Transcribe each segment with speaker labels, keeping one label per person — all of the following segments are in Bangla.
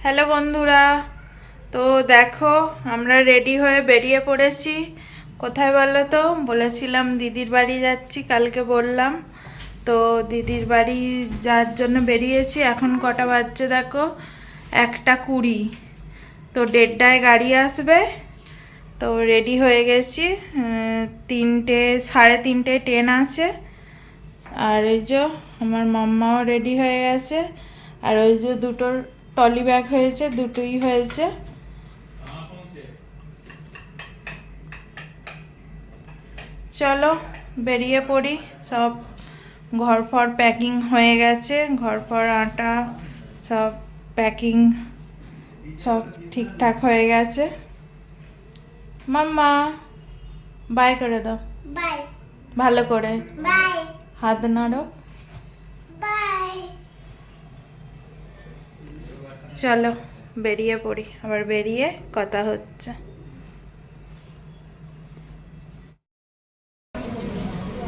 Speaker 1: হ্যালো বন্ধুরা, তো দেখো আমরা রেডি হয়ে বেরিয়ে পড়েছি। কোথায় বলো তো? বলেছিলাম দিদির বাড়ি যাচ্ছি, কালকে বললাম। তো দিদির বাড়ি যাওয়ার জন্য বেরিয়েছি। এখন কটা বাজছে দেখো, 1:20। তো 1:30টায় গাড়ি আসবে। তো রেডি হয়ে গেছি। 3টে 3:30টায় ট্রেন আছে। আর এই যে আমার মাম্মাও রেডি হয়ে গেছে। আর ওই যে দুটো টলি ব্যাগ হয়েছে, দুটোই হয়েছে। চলো বেরিয়ে পড়ি। সব ঘর ফর প্যাকিং হয়ে গেছে, ঘর ফর আটা সব প্যাকিং সব ঠিকঠাক হয়ে গেছে। মাম্মা বাই করে দাও,
Speaker 2: বাই।
Speaker 1: ভালো করে
Speaker 2: বাই
Speaker 1: হাত নাড়ো।
Speaker 2: বাই।
Speaker 1: চলো বেরিয়ে পড়ি, আবার বেরিয়ে কথা হচ্ছে।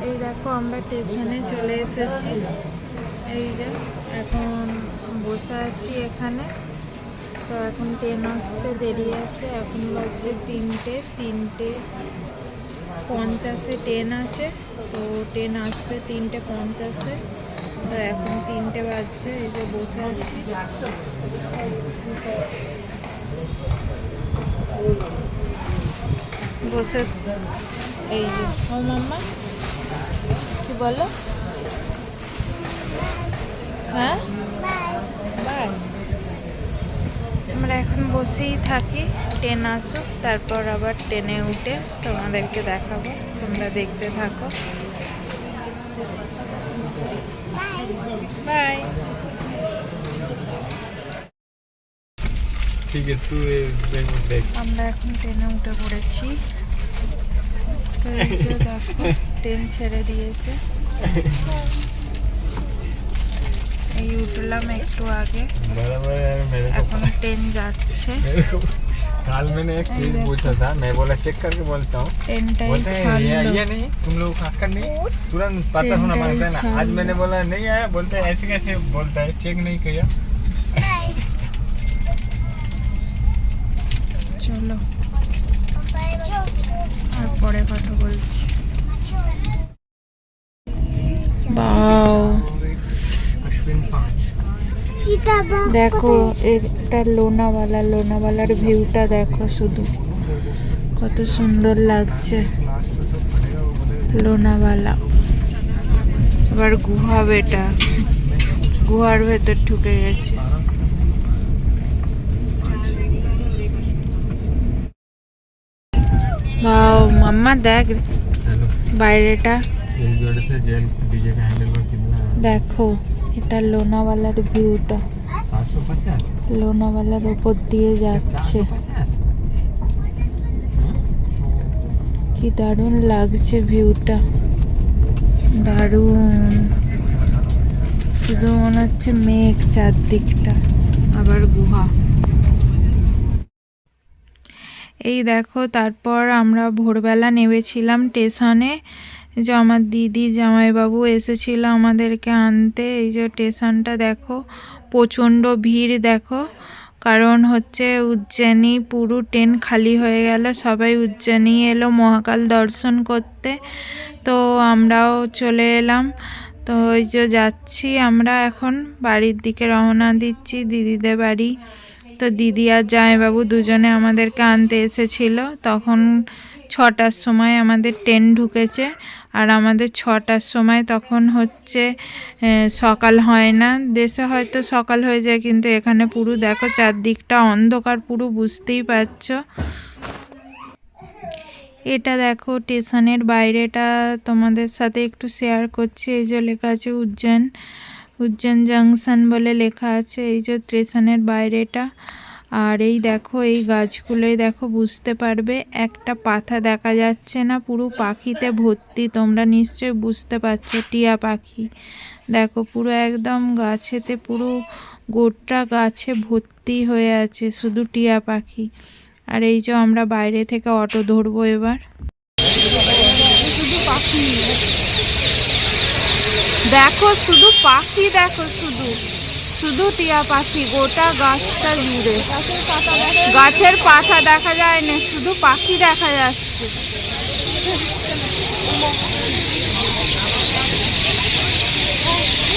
Speaker 1: এই দেখো আমরা স্টেশনে চলে এসেছি। এই যে এখন বসে আছি এখানে। তো এখন ট্রেন আসতে দেরি আছে। এখন বাজছে 3:50 ট্রেন আছে। তো ট্রেন আসবে 3:50। তো এখন 3টে বাজছে। এই যে বসে আছি। বসে এই যে ও মাম্মা কি বলো? হ্যাঁ বাই। আমরা এখন বসেই থাকি, ট্রেন আসুক, তারপর আবার ট্রেনে উঠে তোমাদেরকে দেখাবো। তোমরা দেখতে থাকো। বাই।
Speaker 3: ठीक है तू देख।
Speaker 1: আমরা এখন ট্রেনে উঠে পড়েছি। তো এই যে দেখো ট্রেন ছেড়ে দিয়েছে। এই উঠলাম একটু আগে,
Speaker 3: बराबर यार मेरे को
Speaker 1: এখন ट्रेन যাচ্ছে।
Speaker 3: कल मैंने एक चीज पूछा था, मैं बोला चेक करके बोलता हूँ।
Speaker 1: ट्रेनটাই
Speaker 3: बोलते हैं
Speaker 1: ছাড়লো।
Speaker 3: ये नहीं, तुम लोग का कर नहीं, तुरंत पता होना मांगता है ना। आज मैंने बोला नहीं आया, बोलते हैं ऐसे कैसे बोलता है, चेक नहीं किया।
Speaker 1: চলো আর পরে কথা বলছি। বাও
Speaker 3: अश्विन 5
Speaker 1: দেখো এটা লোনাওয়ালার ভিউটা দেখো, শুধু কত সুন্দর লাগছে লোনাওয়ালা। আবার গুহা, বেটা গুহার ভেতর ঢুকে গেছে। বাও মাম্মা দেখ বাইরেটা
Speaker 3: इस जोड़े से जेल डीजे का हैंडल पर कितना
Speaker 1: দেখো। এটা লোনাওয়ালার ভিউটা,
Speaker 3: 750
Speaker 1: লোনাওয়ালার উপর দিয়ে যাচ্ছে।
Speaker 3: 450
Speaker 1: কি দারুণ লাগছে ভিউটা, দারুণ। শুধু মনে হচ্ছে মেঘ চারদিকটা, আবার গুহা। এই দেখো তারপর আমরা ভোরবেলা নেমেছিলাম স্টেশনে। যে আমার দিদি জামাইবাবু এসেছিল আমাদেরকে আনতে। এই যে স্টেশনটা দেখো, প্রচণ্ড ভিড় দেখো। কারণ হচ্ছে উজ্জয়িনী পুরো ট্রেন খালি হয়ে গেল, সবাই উজ্জয়িনী এলো মহাকাল দর্শন করতে। তো আমরাও চলে এলাম। তো ওই যে যাচ্ছি আমরা এখন বাড়ির দিকে রওনা দিচ্ছি, দিদিদের বাড়ি। তো দিদি আর জামাইবাবু দুজনে আমাদেরকে আনতে এসেছিল। তখন 6টার সময় আমাদের ট্রেন ঢুকেছে। আর আমাদের 6টার সময় তখন হচ্ছে সকাল হয় না। দেশে হয়তো সকাল হয়ে যায়, কিন্তু এখানে পুরো দেখো চারদিকটা অন্ধকার, পুরো বুঝতেই পারছো। এটা দেখো স্টেশনের বাইরেটা তোমাদের সাথে একটু শেয়ার করছি। এই যে লেখা আছে উজ্জয়ন জাংশন বলে লেখা আছে। এই যে স্টেশনের বাইরেটা। আর এই দেখো এই গাছগুলোই দেখো, বুঝতে পারবে একটা পাতা দেখা যাচ্ছে না, পুরো পাখিতে ভর্তি। তোমরা নিশ্চয়ই বুঝতে পারছো, টিয়া পাখি দেখো পুরো একদম গাছেতে, পুরো গোটা গাছে ভর্তি হয়ে আছে শুধু টিয়া পাখি। আর এই যে আমরা বাইরে থেকে অটো ধরবো এবার। শুধু পাখি দেখো, শুধু পাখি দেখো, শুধু শুধু টিয়া পাখি গোটা গাছটা জুড়ে। গাছের পাতা দেখা যায় না, শুধু পাখি দেখা যাচ্ছে।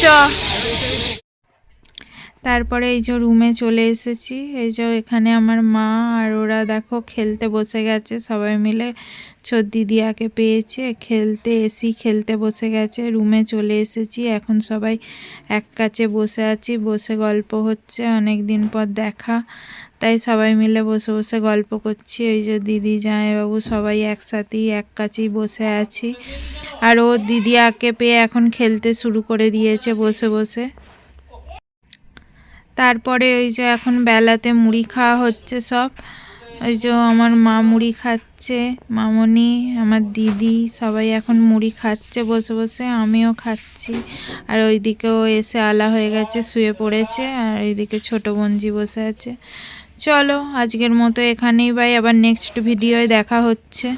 Speaker 1: চ তারপরে এই যে রুমে চলে এসেছি। এই যে এখানে আমার মা আর ওরা দেখো খেলতে বসে গেছে সবাই মিলে। ছোট দিদিয়াকে পেয়েছে খেলতে, এসি খেলতে বসে গেছে। রুমে চলে এসেছি, এখন সবাই এক কাছে বসে আছি, বসে গল্প হচ্ছে, অনেক দিন পর দেখা, তাই সবাই মিলে বসে বসে গল্প করছি। ওই যে দিদি জামাইবাবু সবাই একসাথেই এক কাছেই বসে আছি। আর ও দিদিয়াকে পেয়ে এখন খেলতে শুরু করে দিয়েছে বসে বসে। তারপরে ওই যে এখন বেলাতে মুড়ি খাওয়া হচ্ছে সব। ওই যে আমার মা মুড়ি খাচ্ছে, মামনি, আমার দিদি সবাই এখন মুড়ি খাচ্ছে বসে বসে, আমিও খাচ্ছি। আর ওইদিকেও এসে আলা হয়ে গেছে, শুয়ে পড়েছে। আর এইদিকে ছোট বোনজি বসে আছে। চলো আজকের মতো এখানেই বাই, আবার নেক্সট ভিডিওয় দেখা হচ্ছে।